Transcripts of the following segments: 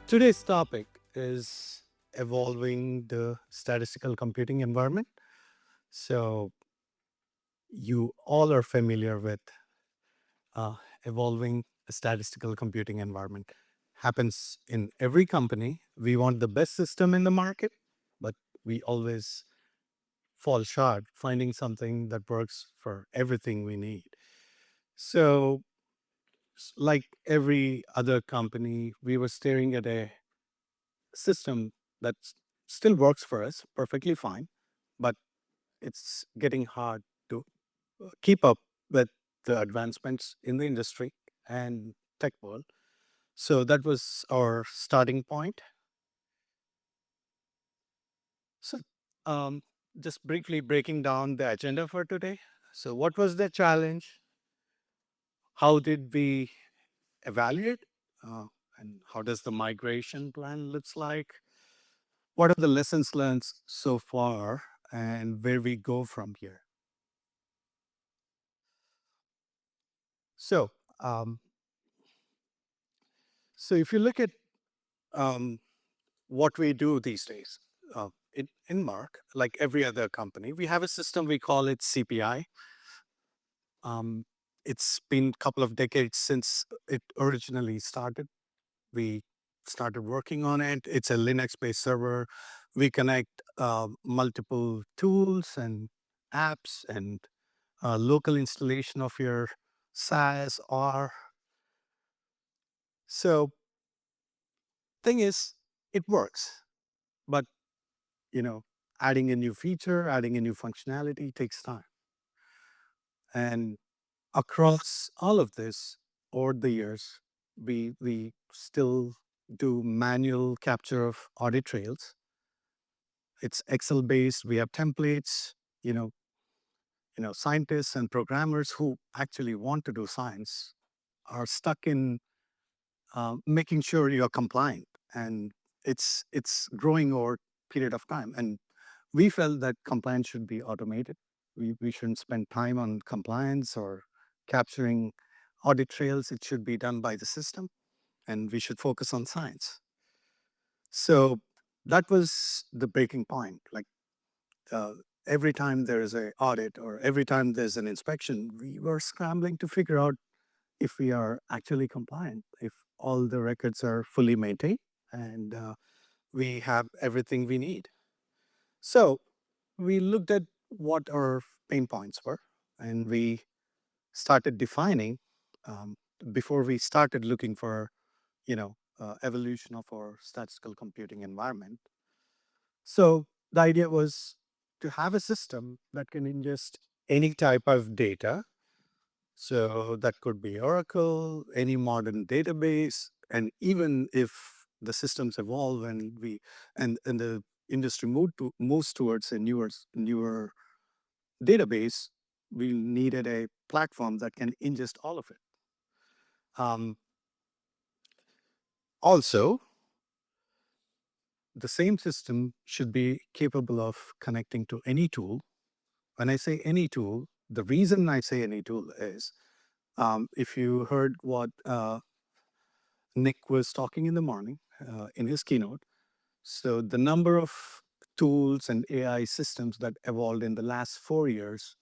Today's topic is evolving the statistical computing environment. So, you all are familiar with uh, evolving a statistical computing environment. Happens in every company. We want the best system in the market, but we always fall short finding something that works for everything we need. So, like every other company, we were staring at a system that still works for us perfectly fine, but it's getting hard to keep up with the advancements in the industry and tech world. So that was our starting point. So, um, just briefly breaking down the agenda for today. So, what was the challenge? How did we evaluate? Uh, and how does the migration plan looks like? What are the lessons learned so far, and where we go from here? So, um, so if you look at um, what we do these days in Merck, like every other company, we have a system we call it CPI. Um, it's been a couple of decades since it originally started. We started working on it. It's a Linux-based server. We connect multiple tools and apps and local installation of your SaaS or so. Thing is, it works, but you know, adding a new feature, adding a new functionality takes time. And across all of this, over the years, we still do manual capture of audit trails. It's Excel based. We have templates. You know, scientists and programmers who actually want to do science are stuck in making sure you're compliant, and it's growing over period of time. And we felt that compliance should be automated. We shouldn't spend time on compliance or capturing audit trails. It should be done by the system, and we should focus on science. So that was the breaking point. Like uh, every time there is a audit or every time there's an inspection, we were scrambling to figure out if we are actually compliant, if all the records are fully maintained, and we have everything we need. So we looked at what our pain points were, and we started defining um, before we started looking for, evolution of our statistical computing environment. So the idea was to have a system that can ingest any type of data. So that could be Oracle, any modern database, and even if the systems evolve and the industry moves towards a newer database, we needed a platform that can ingest all of it. Um, Also, the same system should be capable of connecting to any tool. When I say any tool, the reason I say any tool is if you heard what Nick was talking in the morning in his keynote, so the number of tools and AI systems that evolved in the last 4 years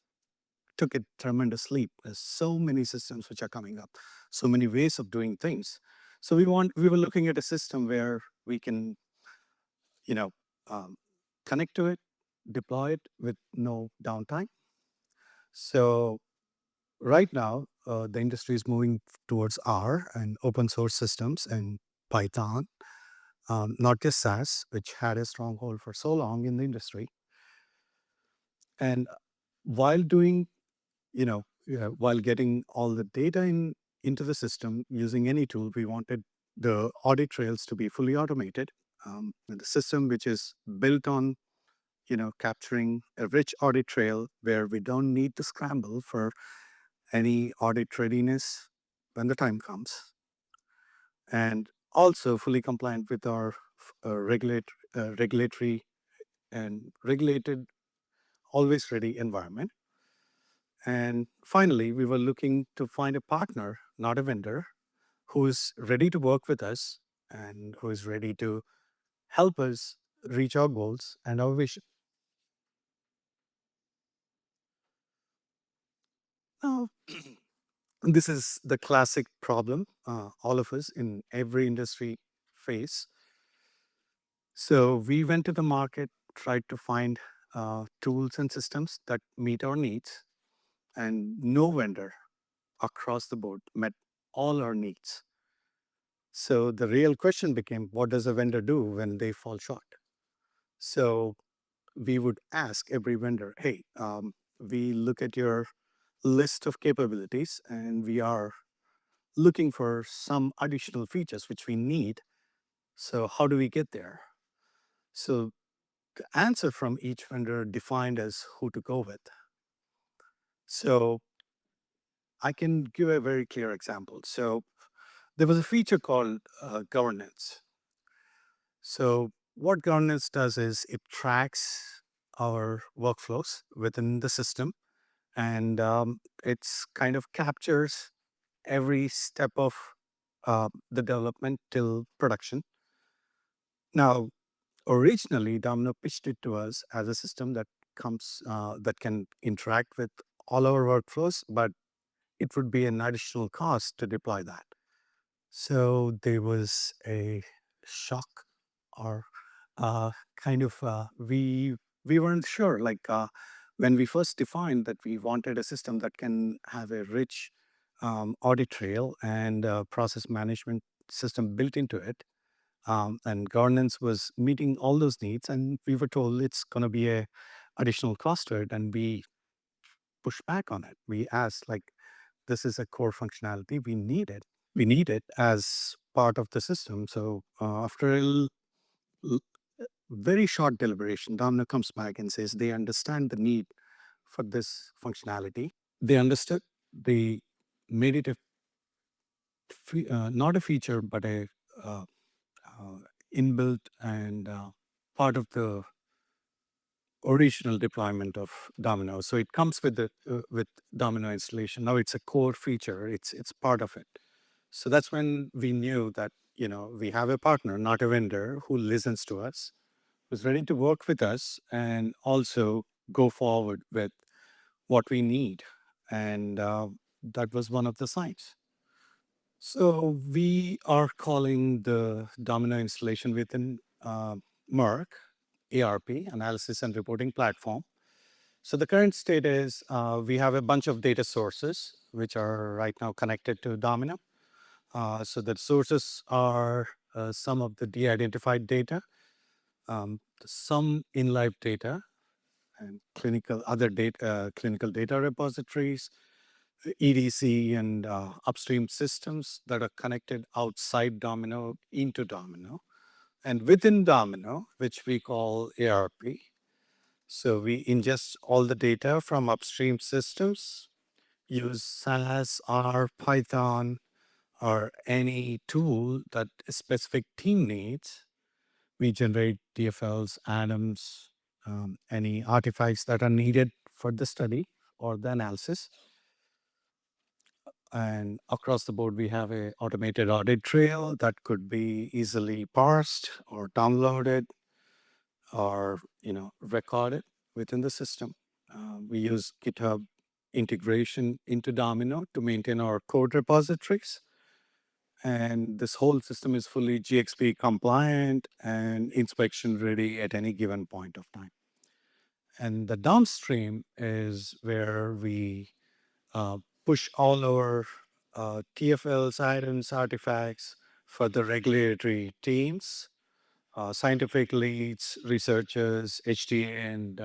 took a tremendous leap. There's so many systems which are coming up, so many ways of doing things. So we were looking at a system where we can, you know, um, connect to it, deploy it with no downtime. So right now, the industry is moving towards R and open source systems and Python, not just SaaS, which had a stronghold for so long in the industry. And while doing, while getting all the data into the system using any tool, we wanted the audit trails to be fully automated. And the system, which is built on, capturing a rich audit trail where we don't need to scramble for any audit readiness when the time comes, and also fully compliant with our regulatory and regulated, always ready environment. And finally, we were looking to find a partner, not a vendor, who is ready to work with us and who is ready to help us reach our goals and our vision. Now, this is the classic problem all of us in every industry face. So we went to the market, tried to find tools and systems that meet our needs, and no vendor across the board met all our needs. So the real question became, what does a vendor do when they fall short? So we would ask every vendor, hey, we look at your list of capabilities and we are looking for some additional features which we need. So how do we get there? So the answer from each vendor defined as who to go with. So I can give a very clear example. So there was a feature called governance. So what governance does is it tracks our workflows within the system, and it's kind of captures every step of the development till production. Now, originally, Domino pitched it to us as a system that can interact with all our workflows, but it would be an additional cost to deploy that. So there was a shock, or kind of we weren't sure. Like when we first defined that we wanted a system that can have a rich audit trail and process management system built into it, and governance was meeting all those needs, and we were told it's going to be a additional cost to it, and we pushed back on it. We asked, like, this is a core functionality, we need it, as part of the system. So after l- very short deliberation, Domino comes back and says they understand the need for this functionality. They understood, they made it not a feature but a uh, uh, inbuilt and part of the original deployment of Domino. So it comes with the with Domino installation. Now it's a core feature. It's part of it. So that's when we knew that, we have a partner, not a vendor, who listens to us, who's ready to work with us, and also go forward with what we need. And that was one of the signs. So we are calling the Domino installation within Merck ARP, Analysis and Reporting Platform. So the current state is we have a bunch of data sources which are right now connected to Domino. So the sources are some of the de-identified data, some in-life data, and clinical data repositories, EDC, and upstream systems that are connected outside Domino into Domino. And within Domino, which we call ARP, so we ingest all the data from upstream systems, use SAS, R, Python, or any tool that a specific team needs. We generate DFLs, atoms, any artifacts that are needed for the study or the analysis. And across the board, we have a automated audit trail that could be easily parsed or downloaded or recorded within the system. We use GitHub integration into Domino to maintain our code repositories. And this whole system is fully GXP compliant and inspection ready at any given point of time. And the downstream is where we uh, push all our TFLs, items, artifacts for the regulatory teams, scientific leads, researchers, HTA, and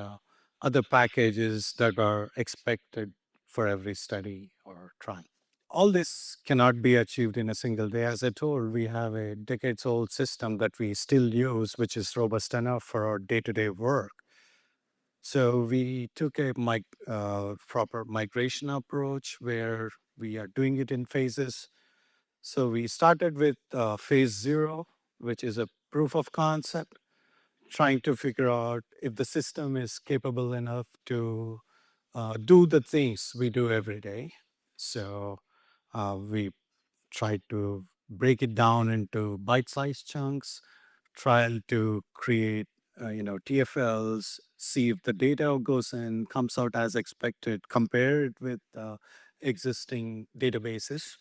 other packages that are expected for every study or trial. All this cannot be achieved in a single day. As I told, we have a decades old system that we still use, which is robust enough for our day to day work. So we took a proper migration approach where we are doing it in phases. So we started with phase 0, which is a proof of concept, trying to figure out if the system is capable enough to do the things we do every day. So we tried to break it down into bite-sized chunks, trial to create, TFLs, see if the data goes in, comes out as expected, compare it with existing databases.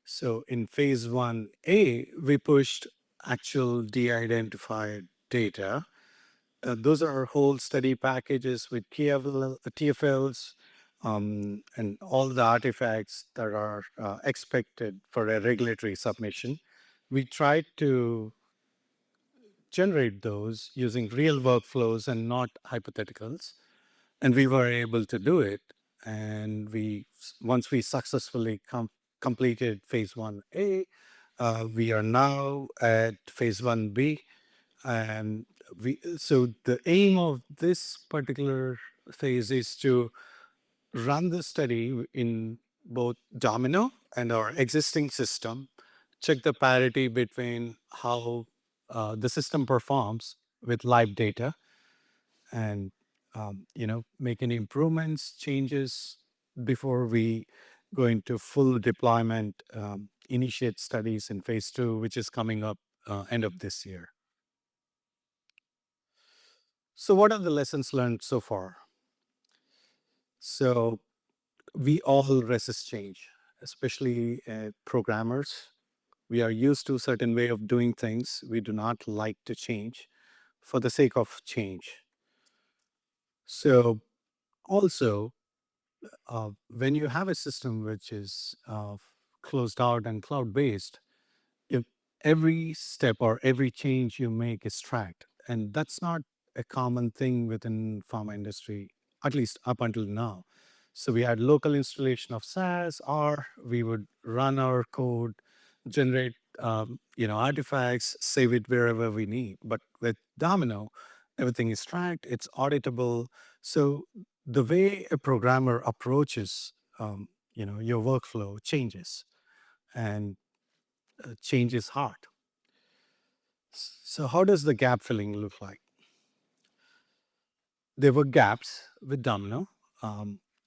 So in phase 1A, we pushed actual de-identified data. Those are whole study packages with TFLs, and all the artifacts that are expected for a regulatory submission. We tried to generate those using real workflows and not hypotheticals, and we were able to do it. And once we successfully completed phase 1A, we are now at phase 1B, and so the aim of this particular phase is to run the study in both Domino and our existing system, check the parity between how the system performs with live data, and make any improvements, changes before we go into full deployment, initiate studies in phase 2, which is coming up end of this year. So what are the lessons learned so far? So we all resist change, especially programmers. We are used to a certain way of doing things. We do not like to change for the sake of change. So also, when you have a system which is closed out and cloud based, if every step or every change you make is tracked, and that's not a common thing within pharma industry, at least up until now. So we had local installation of SaaS, or we would run our code, generate artifacts, save it wherever we need. But with Domino, everything is tracked, it's auditable. So the way a programmer approaches your workflow changes, and change is hard. So how does the gap filling look like? There were gaps with Domino,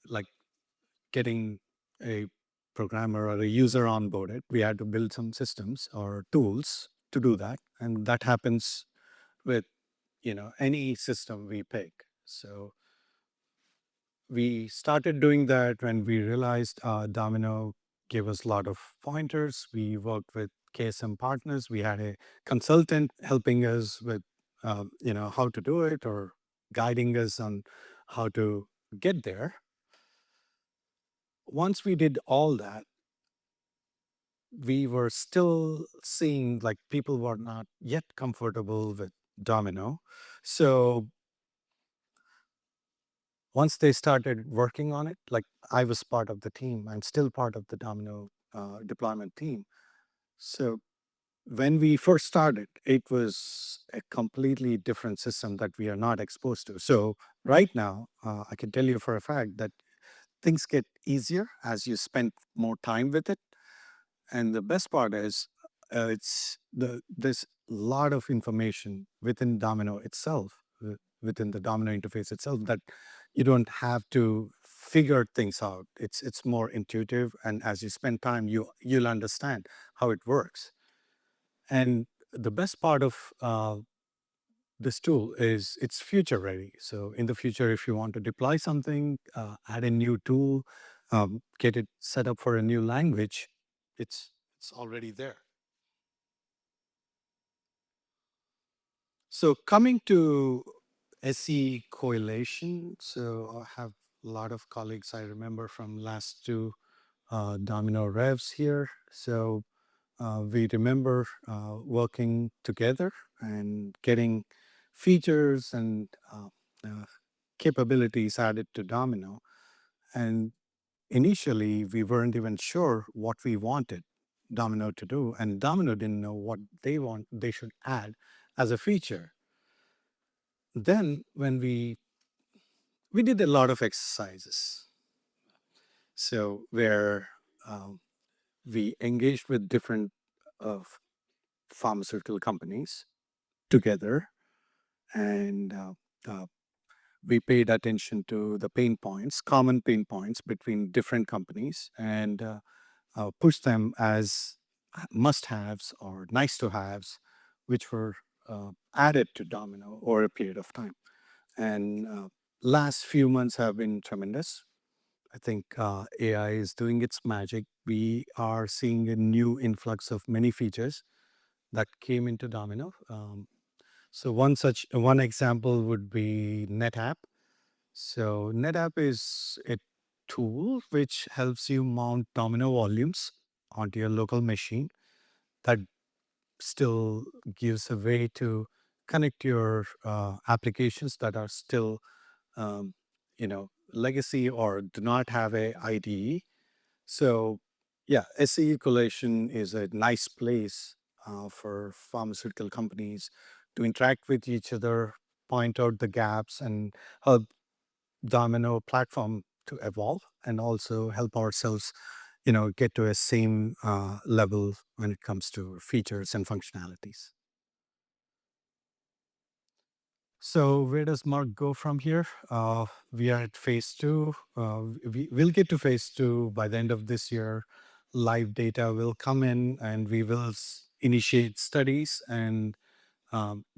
like getting a programmer or a user onboarded. We had to build some systems or tools to do that, and that happens with any system we pick. So we started doing that when we realized Domino gave us a lot of pointers. We worked with KSM partners. We had a consultant helping us with, how to do it, or guiding us on how to get there. Once we did all that, we were still seeing like people were not yet comfortable with Domino. So once they started working on it, like I was part of the team, I'm still part of the Domino deployment team. So when we first started, it was a completely different system that we are not exposed to. So right now, I can tell you for a fact that things get easier as you spend more time with it. And the best part is, there's a lot of information within Domino itself, within the Domino interface itself, that you don't have to figure things out. It's more intuitive, and as you spend time, you'll understand how it works. And the best part of this tool is it's future ready. So in the future, if you want to deploy something, add a new tool, get it set up for a new language, it's already there. So coming to SE correlation, so I have a lot of colleagues I remember from last two Domino revs here. So we remember working together and getting features and capabilities added to Domino. And initially, we weren't even sure what we wanted Domino to do, and Domino didn't know what they should add as a feature. Then, when we did a lot of exercises, so where um, we engaged with different pharmaceutical companies together, and we paid attention to the pain points, common pain points between different companies, and push them as must-haves or nice-to-haves, which were added to Domino over a period of time. And last few months have been tremendous. I think AI is doing its magic. We are seeing a new influx of many features that came into Domino. So one example would be NetApp. So NetApp is a tool which helps you mount Domino volumes onto your local machine that still gives a way to connect your applications that are still um, legacy or do not have a IDE. So yeah, SE collation is a nice place for pharmaceutical companies to interact with each other, point out the gaps, and help Domino platform to evolve, and also help ourselves, get to a same level when it comes to features and functionalities. So where does Merck go from here? We are at phase two. We'll get to phase two by the end of this year. Live data will come in, and we will initiate studies and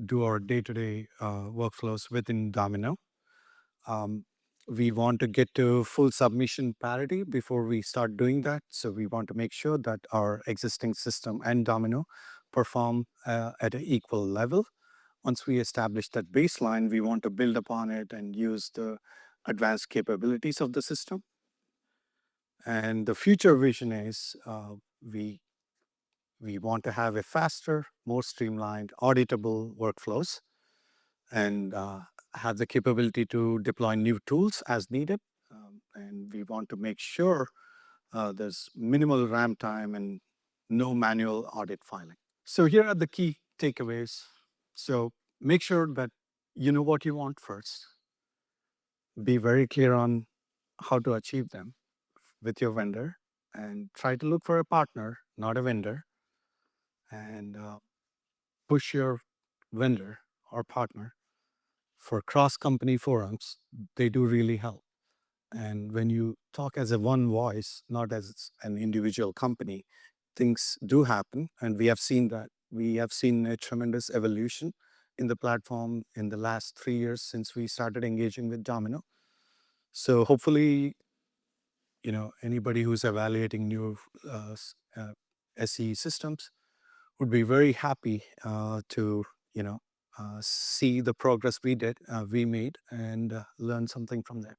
do our day-to-day workflows within Domino. Um, we want to get to full submission parity before we start doing that. So we want to make sure that our existing system and Domino perform at an equal level. Once we establish that baseline, we want to build upon it and use the advanced capabilities of the system. And the future vision is we want to have a faster, more streamlined, auditable workflows, and have the capability to deploy new tools as needed. And we want to make sure there's minimal RAM time and no manual audit filing. So here are the key takeaways. So make sure that you know what you want first. Be very clear on how to achieve them with your vendor, and try to look for a partner, not a vendor, and push your vendor or partner for cross-company forums. They do really help. And when you talk as a one voice, not as an individual company, things do happen. And we have seen that. We have seen a tremendous evolution in the platform in the last 3 years since we started engaging with Domino. So hopefully, anybody who's evaluating new SE systems would be very happy to, see the progress we made, and learn something from there.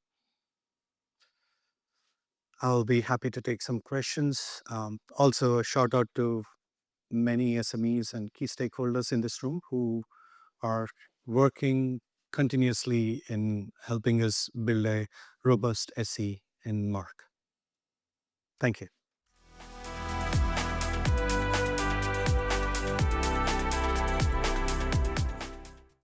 I'll be happy to take some questions. Also, a shout out to many SMEs and key stakeholders in this room who are working continuously in helping us build a robust SE in Merck. Thank you.